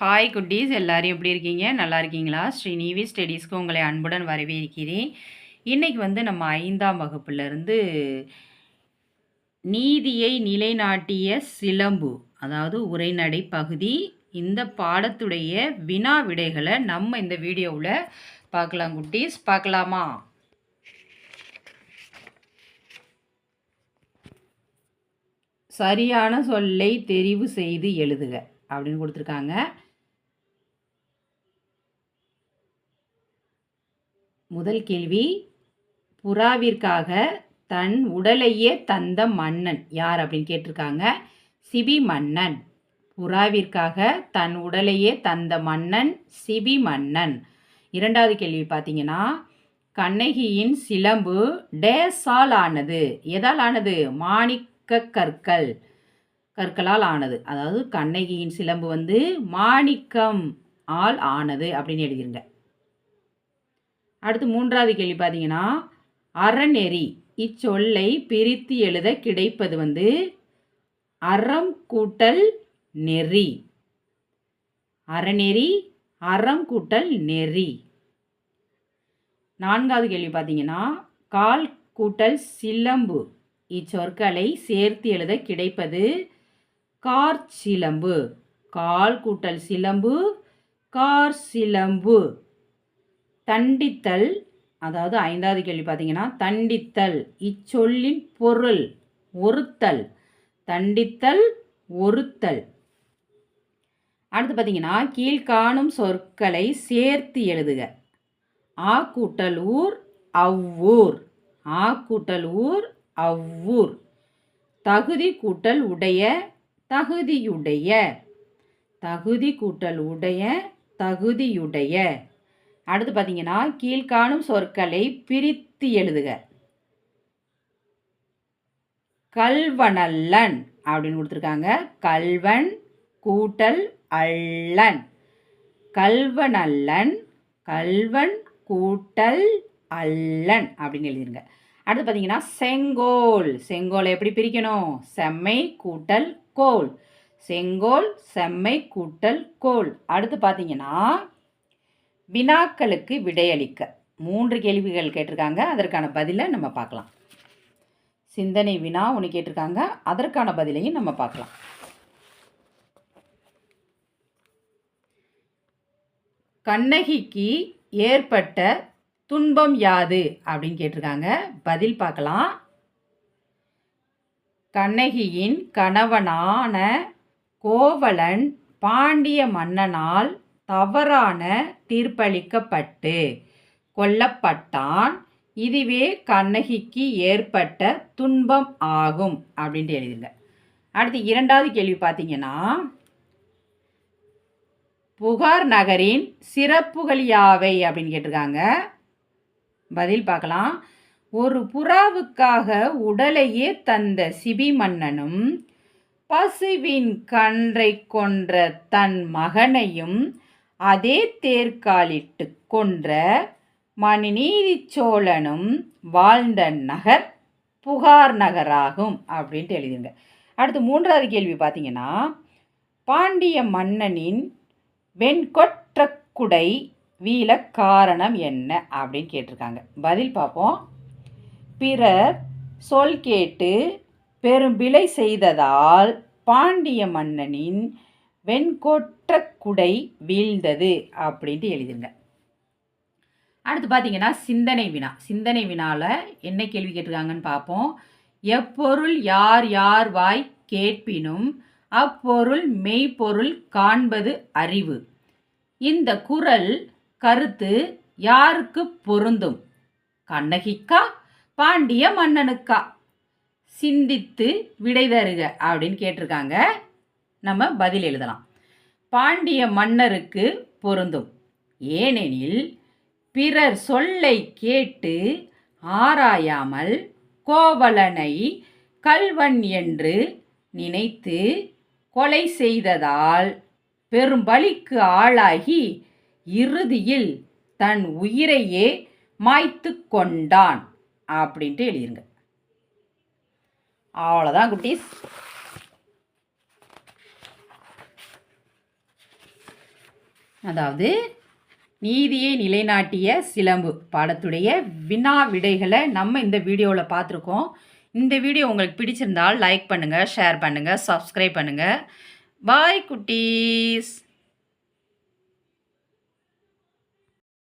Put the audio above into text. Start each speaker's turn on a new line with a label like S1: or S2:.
S1: Hi குட்டீஸ், எல்லாரும் எப்படி இருக்கீங்க? நல்லா இருக்கீங்களா? ஸ்ரீநிவி ஸ்டடீஸ்க்கு உங்களை அன்புடன் வரவேற்கிறேன். இன்றைக்கி நம்ம 5ஆம் வகுப்புலேருந்து நீதியை நிலைநாட்டிய சிலம்பு, அதாவது உரைநடை பகுதி, இந்த பாடத்துடைய வினா விடைகளை நம்ம இந்த வீடியோவில் பார்க்கலாம். குட்டீஸ், பார்க்கலாமா? சரியான சொல்லை தெரிவு செய்து எழுதுக அப்படின்னு கொடுத்துருக்காங்க. முதல் கேள்வி, புறாவிற்காக தன் உடலையே தந்த மன்னன் யார் அப்படின்னு கேட்டிருக்காங்க. சிபி மன்னன். புறாவிற்காக தன் உடலையே தந்த மன்னன் சிபி மன்னன். இரண்டாவது கேள்வி பார்த்தீங்கன்னா, கண்ணகியின் சிலம்பு டேஸால் ஆனது. எதால் ஆனது? மாணிக்க கற்களால் ஆனது. அதாவது கண்ணகியின் சிலம்பு மாணிக்கம் ஆல் ஆனது அப்படின்னு எழுதிருங்க. அடுத்து மூன்றாவது கேள்வி பார்த்தீங்கன்னா, அறநெறி இச்சொல்லை பிரித்து எழுத கிடைப்பது அறம் கூட்டல் நெறி. அறநெறி, அறம் கூட்டல் நெறி. நான்காவது கேள்வி பார்த்தீங்கன்னா, கால் கூட்டல் சிலம்பு இச்சொற்களை சேர்த்து எழுத கிடைப்பது கார் சிலம்பு. கால் கூட்டல் சிலம்பு, கார் சிலம்பு. தண்டித்தல், அதாவது ஐந்தாவது கேள்வி பார்த்தீங்கன்னா, தண்டித்தல் இச்சொல்லின் பொருள் ஒருத்தல். தண்டித்தல், ஒருத்தல். அடுத்து பார்த்தீங்கன்னா, கீழ்காணும் சொற்களை சேர்த்து எழுதுக. ஆ கூட்டல் ஊர், அவ்வூர். ஆ கூட்டல் ஊர், அவ்வூர். தகுதி கூட்டல் உடைய, தகுதியுடைய. தகுதி கூட்டல் உடைய, தகுதியுடைய. அடுத்து பார்த்தீங்கன்னா, கீழ்காணும் சொற்களை பிரித்து எழுதுக. கல்வனல்லன் அப்படின்னு கொடுத்துருக்காங்க. கல்வன் கூட்டல் அல்லன். கல்வனல்லன், கல்வன் கூட்டல் அல்லன் அப்படின்னு எழுதிருங்க. அடுத்து பார்த்தீங்கன்னா, செங்கோல். செங்கோலை எப்படி பிரிக்கணும்? செம்மை கூட்டல் கோல். செங்கோல், செம்மை கூட்டல் கோல். அடுத்து பார்த்தீங்கன்னா, வினாக்களுக்கு விடையளிக்க 3 கேள்விகள் கேட்டிருக்காங்க. அதற்கான பதிலை நம்ம பார்க்கலாம். சிந்தனை வினா ஒன்று கேட்டிருக்காங்க, அதற்கான பதிலையும் நம்ம பார்க்கலாம். கண்ணகிக்கு ஏற்பட்ட துன்பம் யாது அப்படின்னு கேட்டிருக்காங்க. பதில் பார்க்கலாம். கண்ணகியின் கணவனான கோவலன் பாண்டிய மன்னனால் தவறான தீர்ப்பளிக்கப்பட்டு கொல்லப்பட்டான். இதுவே கண்ணகிக்கு ஏற்பட்ட துன்பம் ஆகும் அப்படின்ட்டு எழுதுங்க. அடுத்து இரண்டாவது கேள்வி பார்த்தீங்கன்னா, புகார் நகரின் சிறப்புகள் யாவை அப்படின்னு கேட்டிருக்காங்க. பதில் பார்க்கலாம். ஒரு புறாவுக்காக உடலையே தந்த சிபி மன்னனும் பசுவின் கன்றை கொன்ற தன் மகனையும் அதே தேர்காலிட்டு கொன்ற மணிநீதி சோழனும் வாழ்ந்த நகர் புகார் நகராகும் அப்படின்ட்டு எழுதுங்க. அடுத்து மூன்றாவது கேள்வி பார்த்தீங்கன்னா, பாண்டிய மன்னனின் வெண்கொற்ற குடை வீழ காரணம் என்ன அப்படின்னு கேட்டிருக்காங்க. பதில் பார்ப்போம். பிறர் சொல் கேட்டு பெரும்பிழை செய்ததால் பாண்டிய மன்னனின் வெண்கொற்ற குடை வீழ்ந்தது அப்படின்ட்டு எழுதுங்க. அடுத்து பார்த்தீங்கன்னா, சிந்தனை வினா. சிந்தனை வினாவில் என்ன கேள்வி கேட்டிருக்காங்கன்னு பார்ப்போம். எப்பொருள் யார் யார் வாய் கேட்பினும் அப்பொருள் மெய்ப்பொருள் காண்பது அறிவு. இந்த குறள் கருத்து யாருக்கு பொருந்தும்? கண்ணகிக்கா, பாண்டிய மன்னனுக்கா? சிந்தித்து விடை தருக அப்படின்னு கேட்டிருக்காங்க. நம்ம பதில் எழுதலாம். பாண்டிய மன்னருக்கு பொருந்தும். ஏனெனில் பிறர் சொல்லை கேட்டு ஆராயாமல் கோவலனை கல்வன் என்று நினைத்து கொலை செய்ததால் பெரும்பலிக்கு ஆளாகி இறுதியில் தன் உயிரையே மாய்த்து கொண்டான் அப்படின்ட்டு எழுதிருங்க. அவ்வளோதான் குட்டீஸ். அதாவது நீதியை நிலைநாட்டிய சிலம்பு பாடத்துடைய வினா விடைகளை நம்ம இந்த வீடியோவில் பார்த்துருக்கோம். இந்த வீடியோ உங்களுக்கு பிடிச்சிருந்தால் லைக் பண்ணுங்கள், ஷேர் பண்ணுங்கள், சப்ஸ்கிரைப் பண்ணுங்கள். பாய் குட்டீஸ்.